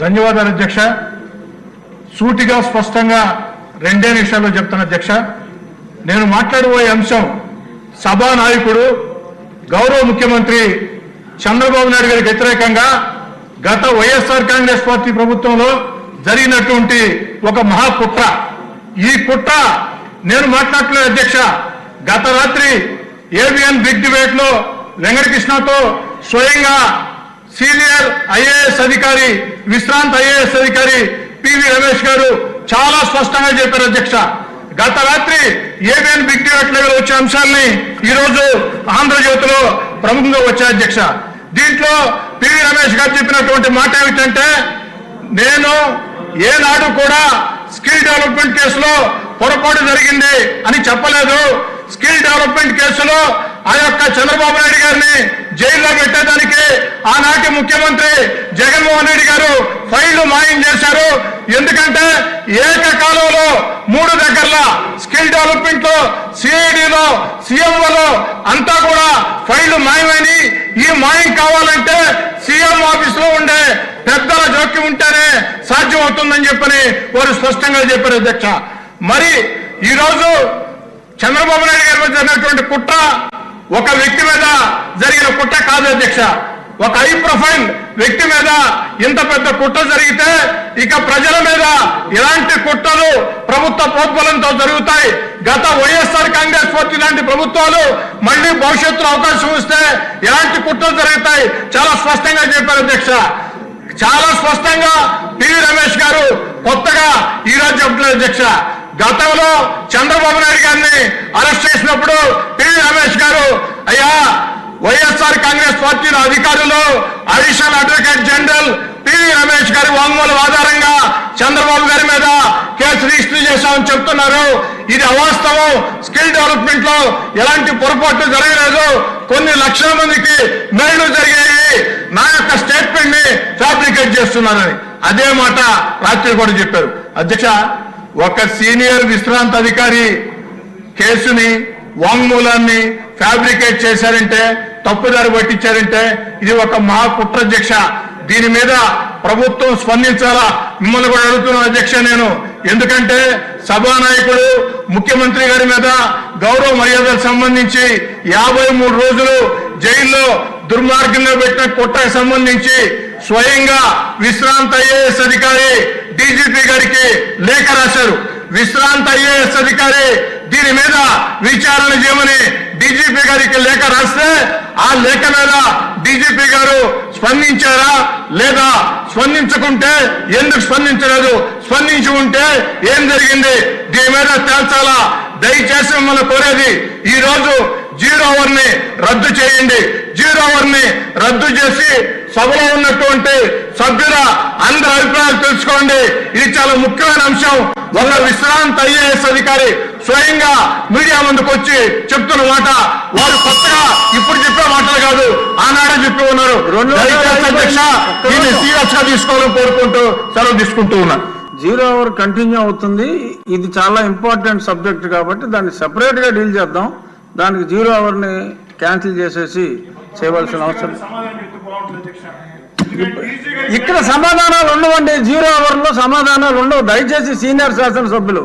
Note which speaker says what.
Speaker 1: ధన్యవాదాలు అధ్యక్ష. సూటిగా స్పష్టంగా రెండే నిమిషాల్లో చెప్తాను అధ్యక్ష. నేను మాట్లాడబోయే అంశం సభానాయకుడు గౌరవ ముఖ్యమంత్రి చంద్రబాబు నాయుడు గారికి వ్యతిరేకంగా గత వైఎస్ఆర్ కాంగ్రెస్ పార్టీ ప్రభుత్వంలో జరిగినటువంటి ఒక మహాకుట్ర. ఈ కుట్ర నేను మాట్లాడలేదు అధ్యక్ష. గత రాత్రి ఏబిఎన్ బిగ్ డిబేట్ లో వెంకటకృష్ణతో స్వయంగా సీనియర్ ఐఏఎస్ అధికారి, విశ్రాంత ఐఏఎస్ అధికారి పివి రమేష్ గారు చాలా స్పష్టంగా చెప్పారు అధ్యక్ష. గత రాత్రి ఏబిఎన్ బిగ్ డిబేట్ లో వచ్చే అంశాలని ఈ రోజు ఆంధ్రజ్యోతిలో ప్రముఖంగా వచ్చాయి అధ్యక్ష. దీంట్లో పివి రమేష్ గారు చెప్పినటువంటి మాట ఏమిటంటే, నేను ఏనాడు కూడా స్కిల్ డెవలప్మెంట్ కేసులో పొరపాటు జరిగింది అని చెప్పలేదు. స్కిల్ డెవలప్మెంట్ కేసులో ఆ యొక్క చంద్రబాబు నాయుడు గారిని జైల్లో పెట్టేదానికి ఆనాటి ముఖ్యమంత్రి జగన్మోహన్ రెడ్డి గారు ఫైళ్లు మాయం చేశారు. ఎందుకంటే ఏకకాలంలో 3 దగ్గరల స్కిల్ డెవలప్మెంట్ లో, సిఐడిలో, సీఎంఓలో అంతా కూడా ఫైళ్లు మాయమని, ఈ మాయం కావాలంటే సీఎం ఆఫీస్ లో ఉండే పెద్దల జోక్యం ఉంటేనే సాధ్యం అవుతుందని చెప్పని వారు స్పష్టంగా చెప్పారు అధ్యక్ష. మరి ఈరోజు చంద్రబాబు నాయుడు గారి మీద జరిగినటువంటి కుట్ర ఒక వ్యక్తి మీద జరిగిన కుట్ర కాదు అధ్యక్ష. ఒక హై ప్రొఫైల్ వ్యక్తి మీద ఇంత పెద్ద కుట్ర జరిగితే ఇక ప్రజల మీద ఇలాంటి కుట్రలు ప్రభుత్వ ప్రోద్బలంతో జరుగుతాయి. గత వైఎస్ఆర్ కాంగ్రెస్ పార్టీ లాంటి ప్రభుత్వాలు మళ్లీ భవిష్యత్తులో అవకాశం ఇస్తే ఇలాంటి కుట్రలు జరుగుతాయి. చాలా స్పష్టంగా చెప్పారు అధ్యక్ష. చాలా స్పష్టంగా పివి రమేష్ గారు కొత్తగా ఈరోజు చెప్పలేదు అధ్యక్ష. గతంలో చంద్రబాబు నాయుడు గారిని అరెస్ట్ చేసినప్పుడు పివి రమేష్ గారు, అయ్యా వైఎస్ఆర్ కాంగ్రెస్ పార్టీలో అధికారులు additional advocate general PV Ramesh గారి వాంగ్మూలం ఆధారంగా చంద్రబాబు గారి మీద కేసు రిజిస్టర్ చేశామని చెప్తున్నారు. ఇది అవాస్తవం. స్కిల్ డెవలప్మెంట్ లో ఎలాంటి పొరపాటు జరగలేదు. కొన్ని లక్షల మందికి మేళ్లు జరిగాయి. నా యొక్క స్టేట్మెంట్ ని ఫ్యాబ్రికేట్ చేస్తున్నానని అదే మాట రాత్రి కూడా చెప్పారు అధ్యక్ష. ఒక సీనియర్ విశ్రాంత అధికారి కేసుని, వాంగ్మూలాన్ని ఫ్యాబ్రికేట్ చేశారంటే, తప్పుదారి పట్టించారంటే ఇది ఒక మహాకుట్ర అధ్యక్ష. దీని మీద ప్రభుత్వం స్పందించాలా మిమ్మల్ని కూడా అడుగుతున్నాను అధ్యక్ష నేను. ఎందుకంటే సభానాయకుడు ముఖ్యమంత్రి గారి మీద గౌరవ మర్యాదలకు సంబంధించి 53 రోజులు జైల్లో దుర్మార్గంగా పెట్టిన కుట్రకు సంబంధించి స్వయంగా విశ్రాంత ఐఏఎస్ అధికారి డీజీపీ గారికి లేఖ రాశారు. విశ్రాంత ఐఏఎస్ అధికారి దీని మీద విచారణ చేయమని డీజీపీ గారికి లేఖ రాస్తే ఆ లేఖ మీద డీజీపీ గారు స్పందించారా లేదా, స్పందించుకుంటే ఎందుకు స్పందించలేదు, స్పందించి ఉంటే ఏం జరిగింది, దీని మీద తేల్చాలా. దయచేసి మిమ్మల్ని కోరేది, ఈ రోజు 0 అవర్ ని రద్దు చేయండి. 0 అవర్ ని రద్దు చేసి సభలో ఉన్నటువంటి సభ్యుల అందరి అభిప్రాయాలు తెలుసుకోండి. ఇది చాలా ముఖ్యమైన అంశం. ఒక విశ్రాంత ఐఏఎస్ అధికారి స్వయంగా మీడియా ముందుకు వచ్చి చెప్తున్న మాట వారు కొత్తగా ఇప్పుడు చెప్పే మాటలు కాదు, ఆనాడే చెప్పి ఉన్నారు. అధ్యక్ష దీన్ని సీరియస్ గా తీసుకోవాలని కోరుకుంటూ సెలవు తీసుకుంటూ ఉన్నారు.
Speaker 2: 0 అవర్ కంటిన్యూ అవుతుంది. ఇది చాలా ఇంపార్టెంట్ సబ్జెక్ట్ కాబట్టి దాన్ని సెపరేట్ గా డీల్ చేద్దాం. దానికి 0 అవర్ ని క్యాన్సిల్ చేసేసి చేయవలసిన అవసరం. ఇక్కడ సమాధానాలు ఉండవండి. 0 అవర్ లో సమాధానాలు ఉండవు. దయచేసి సీనియర్ శాసనసభ్యులు